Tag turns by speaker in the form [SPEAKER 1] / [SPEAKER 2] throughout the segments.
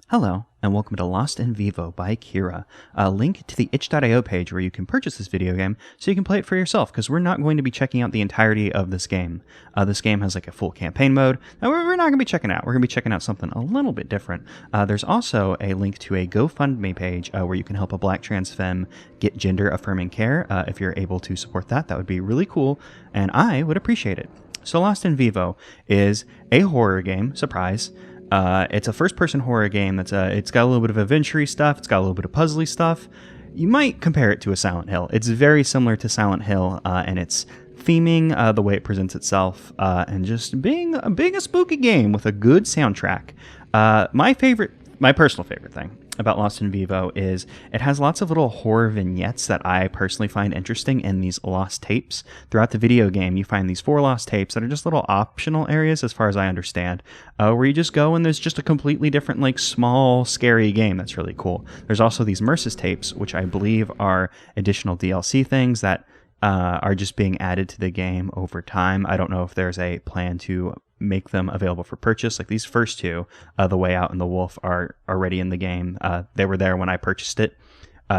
[SPEAKER 1] Hello, and welcome to Lost in Vivo by Kira. A link to the itch.io page where you can purchase this video game so you can play it for yourself, because we're not going to be checking out the entirety of this game. This game has like a full campaign mode, and we're not going to be checking out. We're going to be checking out something a little bit different. There's also a link to a GoFundMe page where you can help a black trans femme get gender-affirming care. If you're able to support that, that would be really cool, and I would appreciate it. So Lost in Vivo is a horror game, surprise. It's a first-person horror game it's got a little bit of adventure-y stuff, it's got a little bit of puzzly stuff. You might compare it to a Silent Hill. It's very similar to Silent Hill in its theming, the way it presents itself, and just being a spooky game with a good soundtrack. My personal favorite thing about Lost in Vivo is it has lots of little horror vignettes that I personally find interesting in these lost tapes. Throughout the video game, you find these 4 lost tapes that are just little optional areas, as far as I understand, where you just go and there's just a completely different, like, small, scary game that's really cool. There's also these Merce's tapes, which I believe are additional DLC things that are just being added to the game over time. I don't know if there's a plan to make them available for purchase. Like these first 2, The Way Out and The Wolf, are already in the game. They were there when I purchased it.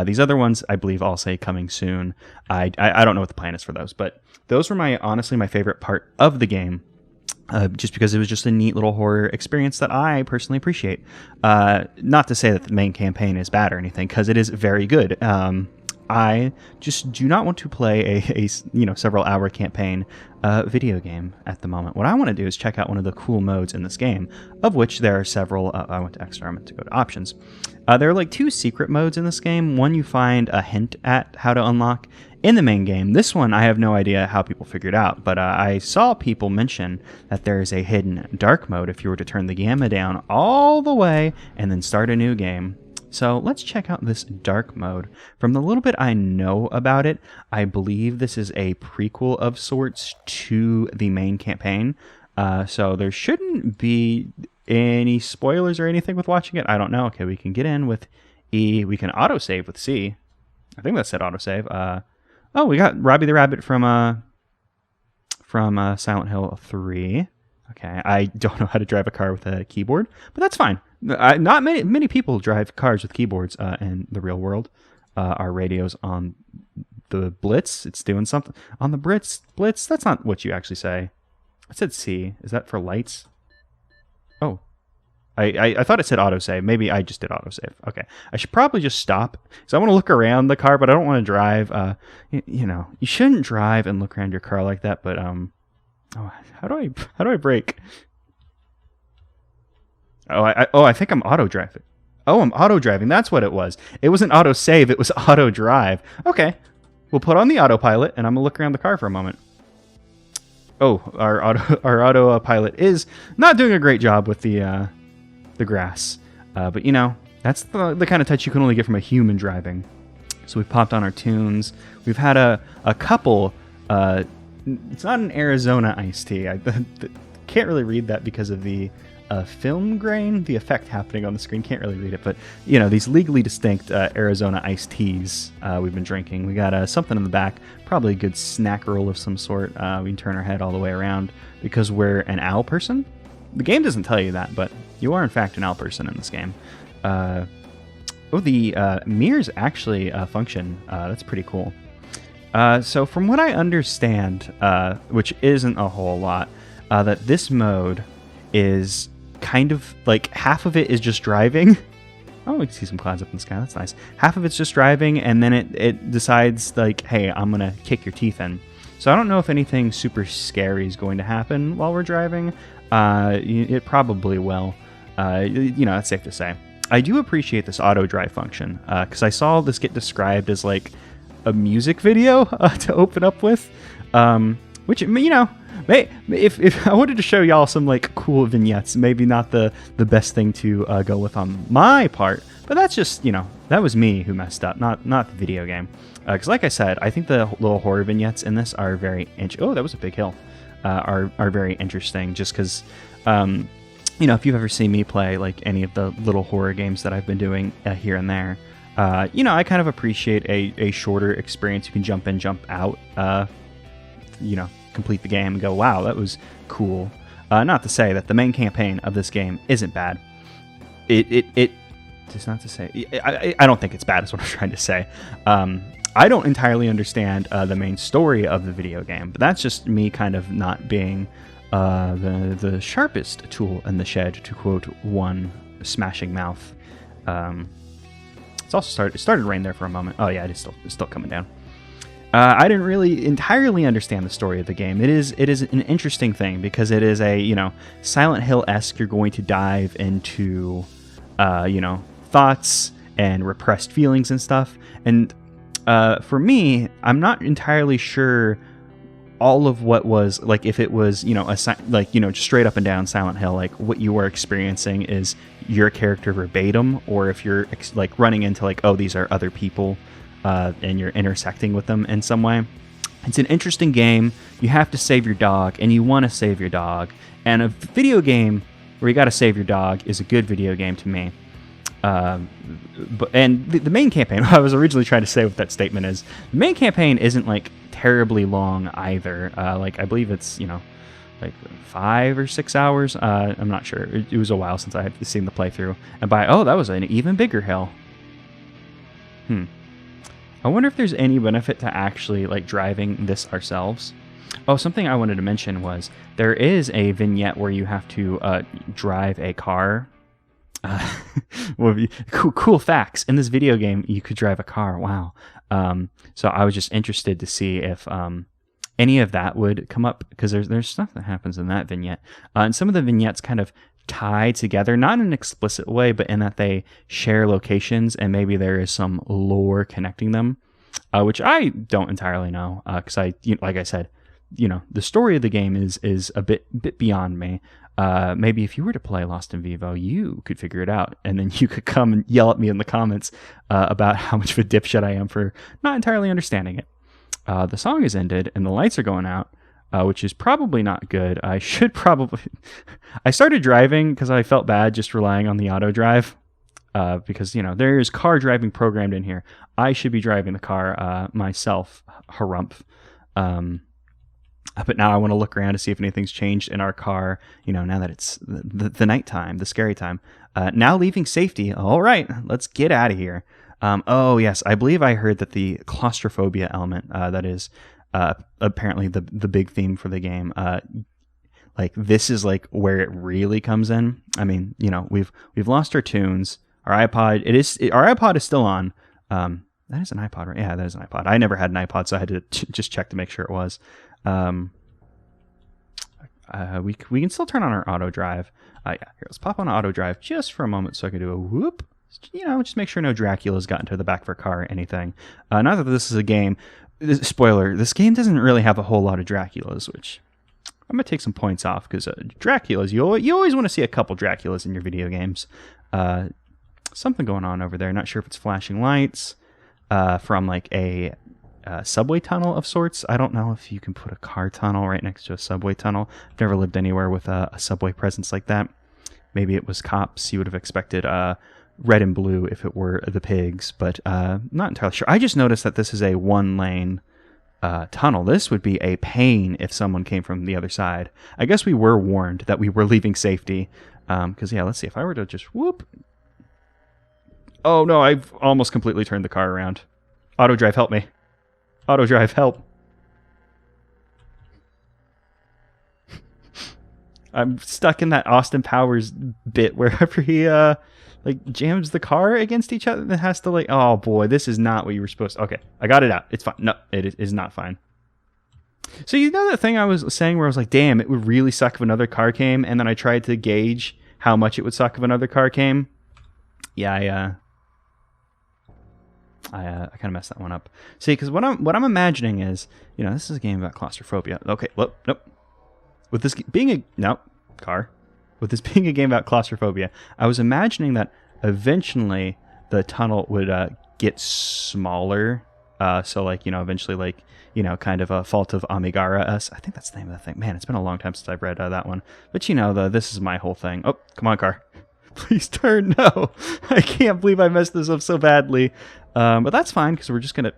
[SPEAKER 1] These other ones, I believe, all say coming soon. I don't know what the plan is for those, but those were honestly my favorite part of the game. Just because it was just a neat little horror experience that I personally appreciate. Not to say that the main campaign is bad or anything, because it is very good. I just do not want to play a several hour campaign video game at the moment. What I want to do is check out one of the cool modes in this game, of which there are several. I went to extra, I'm going to go to options. There are like 2 secret modes in this game. One you find a hint at how to unlock in the main game. This one I have no idea how people figured out, but I saw people mention that there is a hidden dark mode if you were to turn the gamma down all the way and then start a new game. So let's check out this dark mode. From the little bit I know about it, I believe this is a prequel of sorts to the main campaign. So there shouldn't be any spoilers or anything with watching it. I don't know. Okay, we can get in with E. We can autosave with C. I think that said autosave. Oh, we got Robbie the Rabbit from Silent Hill 3. Okay, I don't know how to drive a car with a keyboard, but that's fine. Not many people drive cars with keyboards in the real world. Our radio's on the Blitz. It's doing something. On the Blitz, that's not what you actually say. I said C. Is that for lights? Oh. I thought it said autosave. Maybe I just did autosave. Okay. I should probably just stop, because I want to look around the car, but I don't want to drive. You shouldn't drive and look around your car like that, but oh, how do I brake? I think I'm auto driving. Oh, I'm auto driving. That's what it was. It wasn't auto save. It was auto drive. Okay, we'll put on the autopilot, and I'm gonna look around the car for a moment. Oh, our autopilot is not doing a great job with the grass, but that's the kind of touch you can only get from a human driving. So we've popped on our tunes. We've had a couple. It's not an Arizona iced tea. I can't really read that because of the film grain, the effect happening on the screen. Can't really read it, but these legally distinct Arizona iced teas we've been drinking. We got something in the back, probably a good snack roll of some sort. We can turn our head all the way around because we're an owl person. The game doesn't tell you that, but you are in fact an owl person in this game. The mirrors actually function. That's pretty cool. So from what I understand, which isn't a whole lot, that this mode is kind of like half of it is just driving. Oh, we can see some clouds up in the sky. That's nice. Half of it's just driving, and then it decides, like, hey, I'm going to kick your teeth in. So I don't know if anything super scary is going to happen while we're driving. It probably will. That's safe to say. I do appreciate this auto drive function, because I saw this get described as like a music video to open up with, which if I wanted to show y'all some like cool vignettes, maybe not the best thing to go with on my part, but that's just that was me who messed up, not the video game, because like I said, I think the little horror vignettes in this are very oh, that was a big hill, are very interesting, just because if you've ever seen me play like any of the little horror games that I've been doing here and there, I kind of appreciate a shorter experience. You can jump in, jump out, complete the game and go, wow, that was cool. Not to say that the main campaign of this game isn't bad. it just not to say, I don't think it's bad is what I'm trying to say. I don't entirely understand the main story of the video game, but that's just me kind of not being the sharpest tool in the shed, to quote one smashing mouth. It's also it started to rain there for a moment. Oh yeah, it's still coming down. I didn't really entirely understand the story of the game. It is an interesting thing because it is a, Silent Hill-esque. You're going to dive into thoughts and repressed feelings and stuff. And for me, I'm not entirely sure all of what was, like, if it was, just straight up and down Silent Hill, like what you were experiencing is your character verbatim, or if you're like running into like, oh, these are other people, and you're intersecting with them in some way. It's an interesting game. You have to save your dog, and you want to save your dog. And a video game where you got to save your dog is a good video game to me. And the main campaign, what I was originally trying to say with that statement is, the main campaign isn't like terribly long either. Like I believe it's, like 5 or 6 hours. I'm not sure. It was a while since I had seen the playthrough. And that was an even bigger hill. I wonder if there's any benefit to actually like driving this ourselves. Oh, something I wanted to mention was there is a vignette where you have to drive a car. Cool facts. In this video game, you could drive a car. Wow. So I was just interested to see if any of that would come up, because there's stuff that happens in that vignette. And some of the vignettes kind of tie together, not in an explicit way, but in that they share locations and maybe there is some lore connecting them, which I don't entirely know, because like I said, the story of the game is a bit beyond me. Maybe if you were to play Lost in Vivo, you could figure it out, and then you could come and yell at me in the comments about how much of a dipshit I am for not entirely understanding it. The song has ended and the lights are going out, which is probably not good. I started driving because I felt bad just relying on the auto drive, because there is car driving programmed in here. I should be driving the car myself, harumph. But now I want to look around to see if anything's changed in our car, now that it's the nighttime, the scary time. Now leaving safety. All right, let's get out of here. Oh, yes, I believe I heard that the claustrophobia element, that is apparently the big theme for the game, like this is like where it really comes in. I mean, we've lost our tunes. Our iPod is still on. That is an iPod, right? Yeah, that is an iPod. I never had an iPod, so I had to just check to make sure it was. We can still turn on our auto drive. Here, let's pop on auto drive just for a moment so I can do a whoop. Just make sure no Dracula's gotten to the back of our car or anything. Not that this is a game. Spoiler, this game doesn't really have a whole lot of Draculas, which I'm going to take some points off, because Draculas, you always want to see a couple Draculas in your video games. Something going on over there. Not sure if it's flashing lights from like a subway tunnel of sorts. I don't know if you can put a car tunnel right next to a subway tunnel. I've never lived anywhere with a subway presence like that. Maybe it was cops. You would have expected red and blue if it were the pigs, but not entirely sure. I just noticed that this is a 1-lane tunnel. This would be a pain if someone came from the other side. I guess we were warned that we were leaving safety, because let's see, if I were to just whoop. Oh no, I've almost completely turned the car around. Auto drive, help me. Auto drive, help. I'm stuck in that Austin Powers bit wherever he jams the car against each other and has to oh boy, this is not what you were supposed to. Okay, I got it out. It's fine. No, it is not fine. So that thing I was saying where I was like, damn, it would really suck if another car came, and then I tried to gauge how much it would suck if another car came. Yeah, I kind of messed that one up. See, because what I'm imagining is, this is a game about claustrophobia. Okay, nope. With this being a game about claustrophobia, I was imagining that eventually the tunnel would get smaller. So eventually kind of a Fault of Amigara-esque. I think that's the name of the thing. Man, it's been a long time since I've read that one. But this is my whole thing. Oh, come on, car. Please turn. No, I can't believe I messed this up so badly. But that's fine, because we're just going to...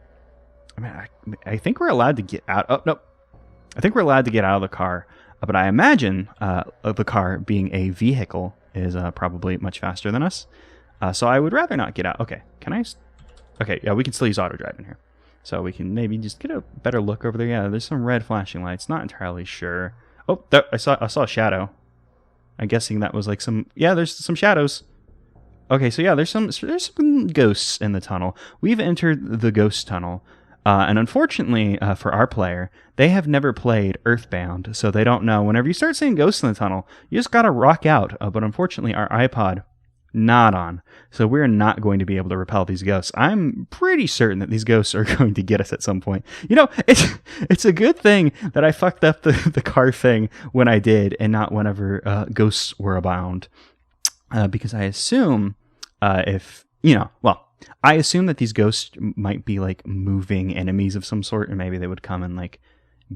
[SPEAKER 1] I think we're allowed to get out... Oh, no. I think we're allowed to get out of the car. But I imagine the car being a vehicle is probably much faster than us. So I would rather not get out. Okay, can I? Okay, yeah, we can still use auto drive in here. So we can maybe just get a better look over there. Yeah, there's some red flashing lights. Not entirely sure. Oh, I saw a shadow. I'm guessing that was like some... Yeah, there's some shadows. Okay, so yeah, there's some ghosts in the tunnel. We've entered the ghost tunnel. And unfortunately for our player, they have never played Earthbound, so they don't know. Whenever you start seeing ghosts in the tunnel, you just gotta rock out. But unfortunately, our iPod, not on. So we're not going to be able to repel these ghosts. I'm pretty certain that these ghosts are going to get us at some point. You know, it's a good thing that I fucked up the car thing when I did, and not whenever ghosts were abound. Because I assume I assume that these ghosts might be like moving enemies of some sort, and maybe they would come and like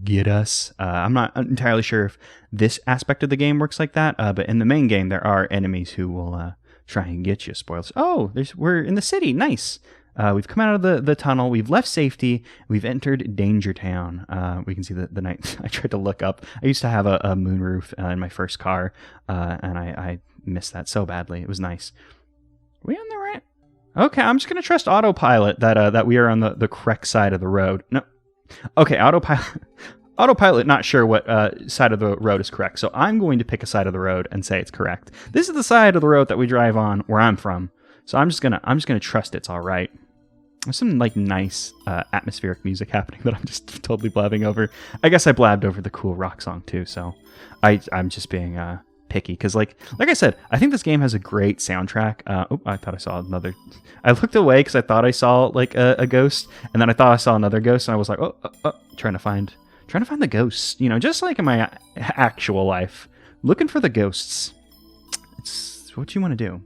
[SPEAKER 1] get us. I'm not entirely sure if this aspect of the game works like that, but in the main game there are enemies who will try and get you. Spoilers. Oh, we're in the city. Nice. We've come out of the tunnel. We've left safety. We've entered Danger Town. We can see the night. I tried to look up. I used to have a moonroof in my first car, and I missed that so badly. It was nice. Are we on the right? Okay, I'm just going to trust autopilot that we are on the correct side of the road. No. Okay, autopilot not sure what side of the road is correct, so I'm going to pick a side of the road and say it's correct. This is the side of the road that we drive on where I'm from, so I'm just gonna trust it's all right. There's some like nice atmospheric music happening that I'm just totally blabbing over. I guess I blabbed over the cool rock song too, so I'm just being picky, because like I said, I think this game has a great soundtrack. I thought I saw another. I looked away because I thought I saw like a ghost, and then I thought I saw another ghost, and I was like, trying to find the ghosts, you know, just like in my actual life, looking for the ghosts. It's what you want to do.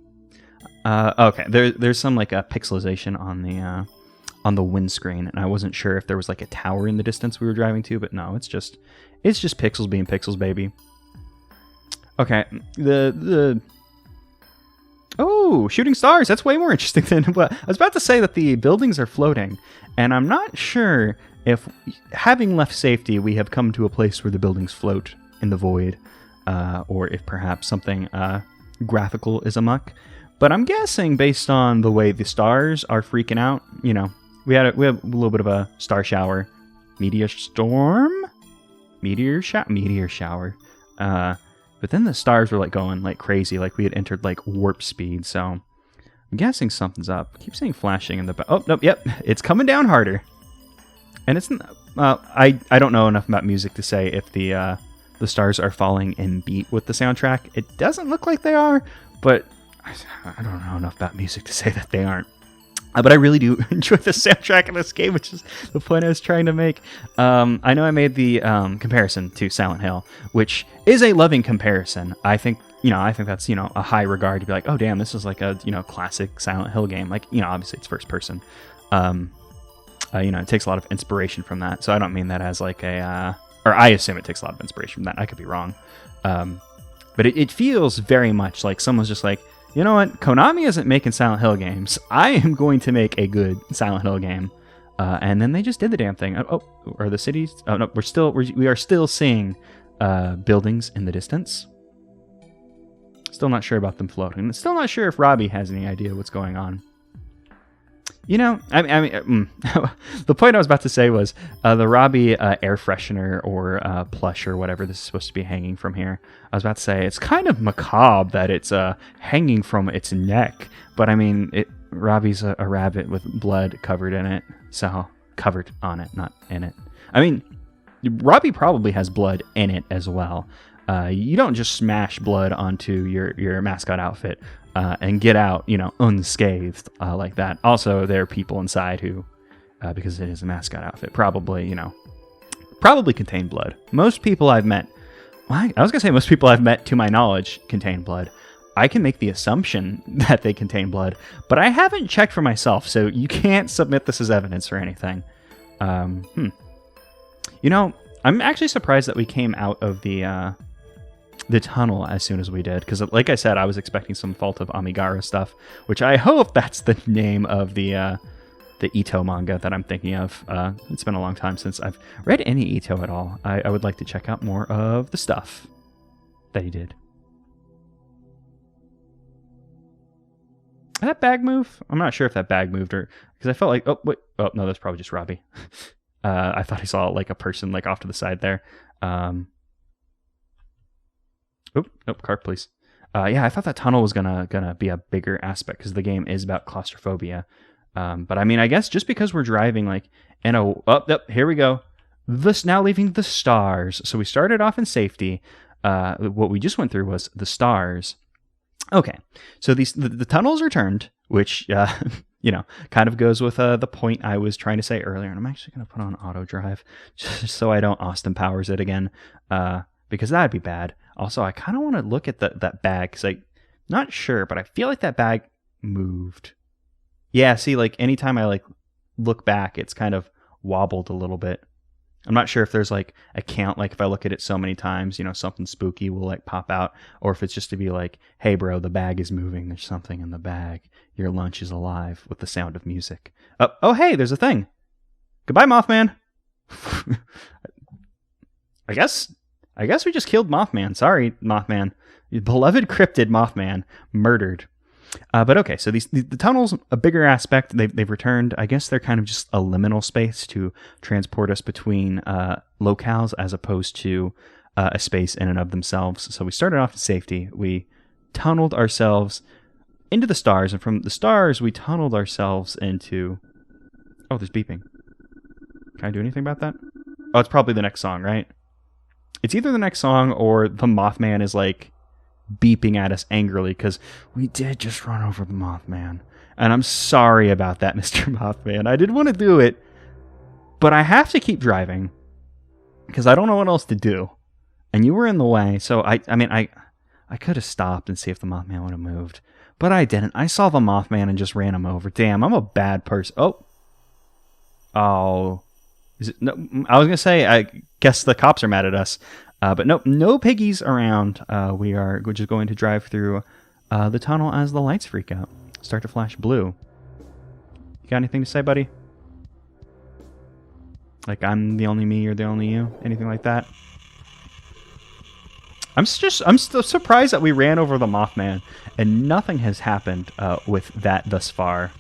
[SPEAKER 1] Okay, there's some like a pixelization on the windscreen, and I wasn't sure if there was like a tower in the distance we were driving to, but no, it's just pixels being pixels, baby. Okay, oh, shooting stars. That's way more interesting than what I was about to say. That the buildings are floating, and I'm not sure if, having left safety, we have come to a place where the buildings float in the void, or if perhaps something graphical is amok. But I'm guessing, based on the way the stars are freaking out, you know, we had a little bit of a star shower, meteor shower. But then the stars were like going like crazy, like we had entered like warp speed. So I'm guessing something's up. I keep saying flashing in the back. Oh, nope, yep, it's coming down harder. And it's I don't know enough about music to say if the stars are falling in beat with the soundtrack. It doesn't look like they are, but I don't know enough about music to say that they aren't. But I really do enjoy the soundtrack in this game, which is the point I was trying to make. I know I made the comparison to Silent Hill, which is a loving comparison. I think that's, you know, a high regard to be like, oh damn, this is like a, you know, classic Silent Hill game. Like, you know, obviously it's first person. You know, it takes a lot of inspiration from that. So I don't mean that as like or I assume it takes a lot of inspiration from that. I could be wrong. But it feels very much like someone's just like, you know what? Konami isn't making Silent Hill games. I am going to make a good Silent Hill game. And then they just did the damn thing. Oh, are the cities? Oh no, we are still seeing buildings in the distance. Still not sure about them floating. Still not sure if Robbie has any idea what's going on. You know, I mean, the point I was about to say was the Robbie air freshener or plush or whatever this is supposed to be hanging from here. I was about to say it's kind of macabre that it's hanging from its neck, but I mean, Robbie's a rabbit with blood covered in it, so covered on it, not in it. I mean, Robbie probably has blood in it as well. You don't just smash blood onto your mascot outfit and get out, you know, unscathed like that. Also, there are people inside who, because it is a mascot outfit, probably contain blood. Most people I've met, well, I was going to say most people I've met, to my knowledge, contain blood. I can make the assumption that they contain blood, but I haven't checked for myself, so you can't submit this as evidence or anything. You know, I'm actually surprised that we came out of the tunnel as soon as we did, because like I said, I was expecting some Fault of Amigara stuff, which I hope that's the name of the Ito manga that I'm thinking of. It's been a long time since I've read any Ito at all. I would like to check out more of the stuff that he did. Did that bag move? I'm not sure if that bag moved or because I felt like oh no, that's probably just Robbie. I thought I saw like a person like off to the side there. Nope, car please. Yeah, I thought that tunnel was gonna be a bigger aspect because the game is about claustrophobia. But I mean, I guess just because we're driving like in a here we go. This now leaving the stars. So we started off in safety. What we just went through was the stars. Okay, so the tunnels are turned, which kind of goes with the point I was trying to say earlier. And I'm actually going to put on auto drive just so I don't Austin Powers it again, because that'd be bad. Also, I kind of want to look at that bag because I'm not sure, but I feel like that bag moved. Yeah, see, like anytime I like look back, it's kind of wobbled a little bit. I'm not sure if there's like a count, like if I look at it so many times, something spooky will like pop out, or if it's just to be like, hey bro, the bag is moving. There's something in the bag. Your lunch is alive with the sound of music. Oh, hey, there's a thing. Goodbye, Mothman. I guess we just killed Mothman. Sorry, Mothman. Your beloved cryptid Mothman murdered. But okay, so the tunnels, a bigger aspect, they've returned. I guess they're kind of just a liminal space to transport us between locales as opposed to a space in and of themselves. So we started off in safety. We tunneled ourselves into the stars, and from the stars, we tunneled ourselves into... Oh, there's beeping. Can I do anything about that? Oh, it's probably the next song, right? It's either the next song or the Mothman is like beeping at us angrily because we did just run over the Mothman. And I'm sorry about that, Mr. Mothman. I didn't want to do it, but I have to keep driving because I don't know what else to do. And you were in the way, so I could have stopped and see if the Mothman would have moved, but I didn't. I saw the Mothman and just ran him over. Damn, I'm a bad person. Oh. Is it? No, I was gonna say. I guess the cops are mad at us. But nope, no piggies around. We're just going to drive through the tunnel as the lights freak out. Start to flash blue. You got anything to say, buddy? Like I'm the only me, you're the only you? Anything like that? I'm still surprised that we ran over the Mothman and nothing has happened with that thus far.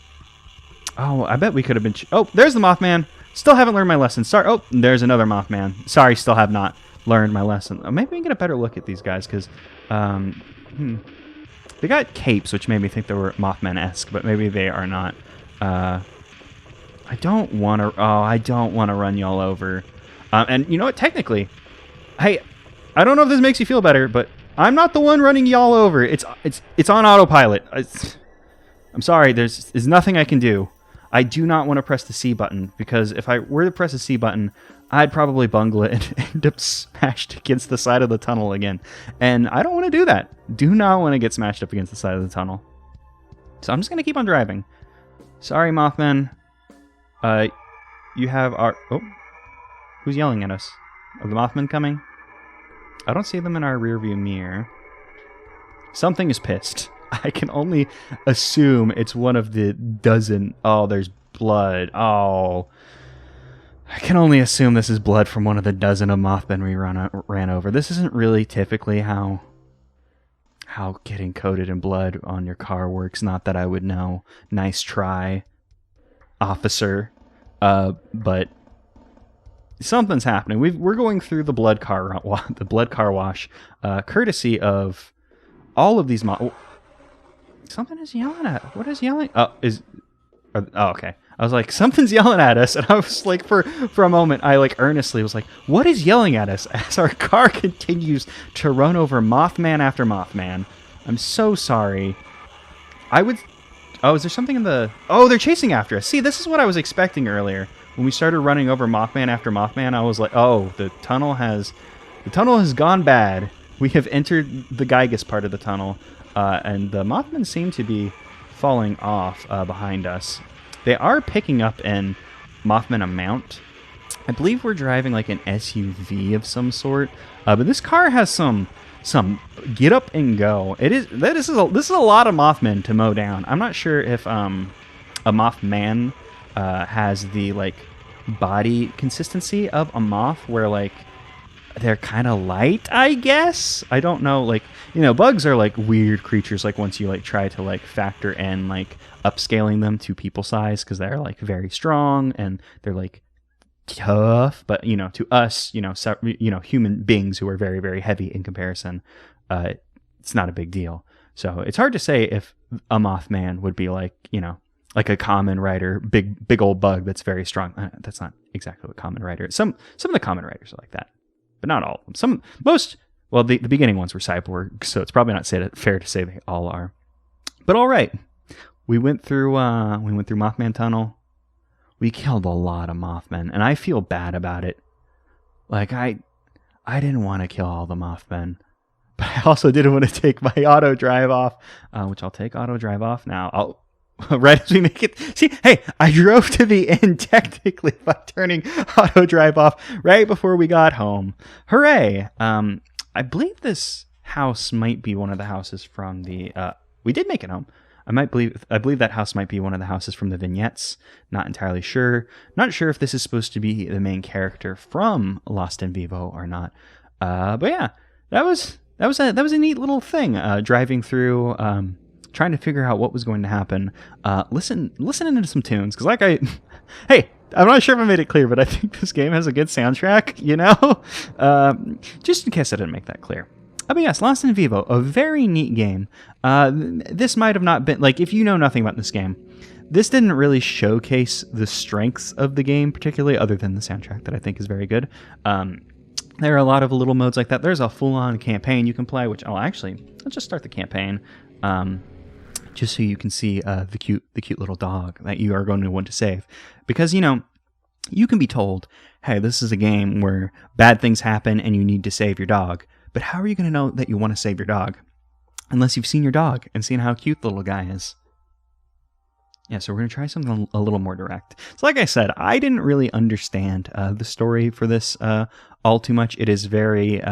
[SPEAKER 1] Oh, I bet we could have been... Oh, there's the Mothman. Still haven't learned my lesson. Sorry. Oh, there's another Mothman. Sorry, still have not learned my lesson. Maybe we can get a better look at these guys because they got capes, which made me think they were Mothman-esque, but maybe they are not. I don't want to run y'all over. And you know what? Technically, hey, I don't know if this makes you feel better, but I'm not the one running y'all over. It's on autopilot. I'm sorry. There's nothing I can do. I do not want to press the C button because if I were to press the C button, I'd probably bungle it and end up smashed against the side of the tunnel again. And I don't want to do that. Do not want to get smashed up against the side of the tunnel. So I'm just going to keep on driving. Sorry, Mothman. You have our... Oh. Who's yelling at us? Are the Mothman coming? I don't see them in our rearview mirror. Something is pissed. I can only assume it's one of the dozen... Oh, there's blood. Oh... I can only assume this is blood from one of the dozen of Mothman we ran over. This isn't really typically how getting coated in blood on your car works. Not that I would know. Nice try, officer. But something's happening. We're going through the blood car wash, courtesy of all of these. Something is yelling at. What is yelling? Oh, okay. I was like, something's yelling at us, and I was like, for a moment, I like earnestly was like, what is yelling at us? As our car continues to run over Mothman after Mothman. I'm so sorry. Oh, is there something in the... Oh, they're chasing after us. See, this is what I was expecting earlier. When we started running over Mothman after Mothman, I was like, oh, the tunnel has gone bad. We have entered the Gygus part of the tunnel, and the Mothman seem to be falling off behind us. They are picking up in Mothman amount. I believe we're driving like an SUV of some sort, but this car has some get up and go. This is a lot of Mothman to mow down. I'm not sure if a Mothman has the like body consistency of a moth, where like they're kind of light, I guess. I don't know, like, you know, bugs are like weird creatures, like once you like try to like factor in like upscaling them to people size, because they're like very strong and they're like tough, but you know, to us, you know, human beings who are very, very heavy in comparison, it's not a big deal. So it's hard to say if a Mothman would be like, you know, like a common rider, big old bug that's very strong. That's not exactly what common rider is. Some of the common riders are like that, but not all of them. The beginning ones were cyborgs, so it's probably not fair to say they all are. But all right, we went through Mothman Tunnel. We killed a lot of Mothmen, and I feel bad about it. Like I didn't want to kill all the Mothmen, but I also didn't want to take my auto drive off, which I'll take auto drive off now. Right as we make it. See, hey, I drove to the end technically by turning auto drive off right before we got home. Hooray! I believe this house might be one of the houses from the. We did make it home. I believe that house might be one of the houses from the vignettes. Not entirely sure. Not sure if this is supposed to be the main character from Lost in Vivo or not. But yeah, that was a neat little thing. Driving through. Trying to figure out what was going to happen, listening to some tunes, because hey, I'm not sure if I made it clear, but I think this game has a good soundtrack, you know? Just in case I didn't make that clear. But yes, Lost in Vivo, a very neat game. This might have not been, like, if you know nothing about this game, this didn't really showcase the strengths of the game, particularly, other than the soundtrack that I think is very good. There are a lot of little modes like that. There's a full-on campaign you can play, which, let's just start the campaign. Just so you can see the cute little dog that you are going to want to save. Because, you know, you can be told, hey, this is a game where bad things happen and you need to save your dog. But how are you going to know that you want to save your dog? Unless you've seen your dog and seen how cute the little guy is. Yeah, so we're going to try something a little more direct. So like I said, I didn't really understand the story for this all too much. It is very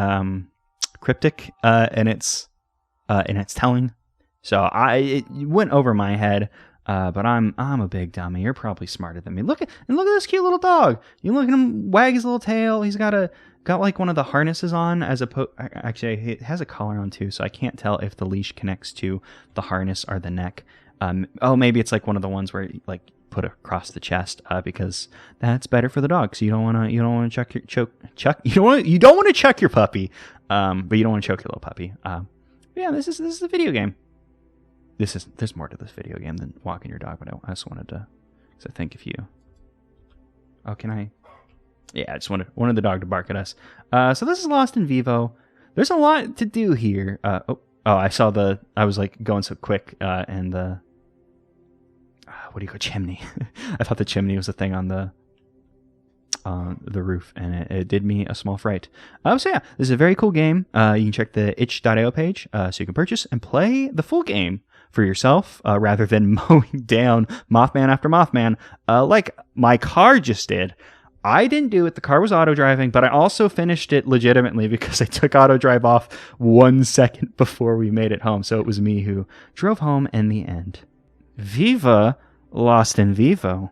[SPEAKER 1] cryptic in its telling. So it went over my head, but I'm a big dummy. You're probably smarter than me. Look at this cute little dog. You look at him wag his little tail. He's got like one of the harnesses on, actually it has a collar on too, so I can't tell if the leash connects to the harness or the neck. Maybe it's like one of the ones where you like put it across the chest, because that's better for the dog. So you don't want to chuck your puppy, but you don't want to choke your little puppy. Yeah, this is a video game. There's more to this video game than walking your dog, but I just wanted to, because I think if you, can I? Yeah, I just wanted the dog to bark at us. So this is Lost in Vivo. There's a lot to do here. I was like going so quick, and the, what do you call chimney? I thought the chimney was a thing on the roof, and it did me a small fright. So yeah, this is a very cool game. You can check the itch.io page, so you can purchase and play the full game for yourself, rather than mowing down Mothman after Mothman, like my car just did. I didn't do it. The car was auto driving, but I also finished it legitimately because I took auto drive off 1 second before we made it home. So it was me who drove home in the end. Viva Lost in Vivo.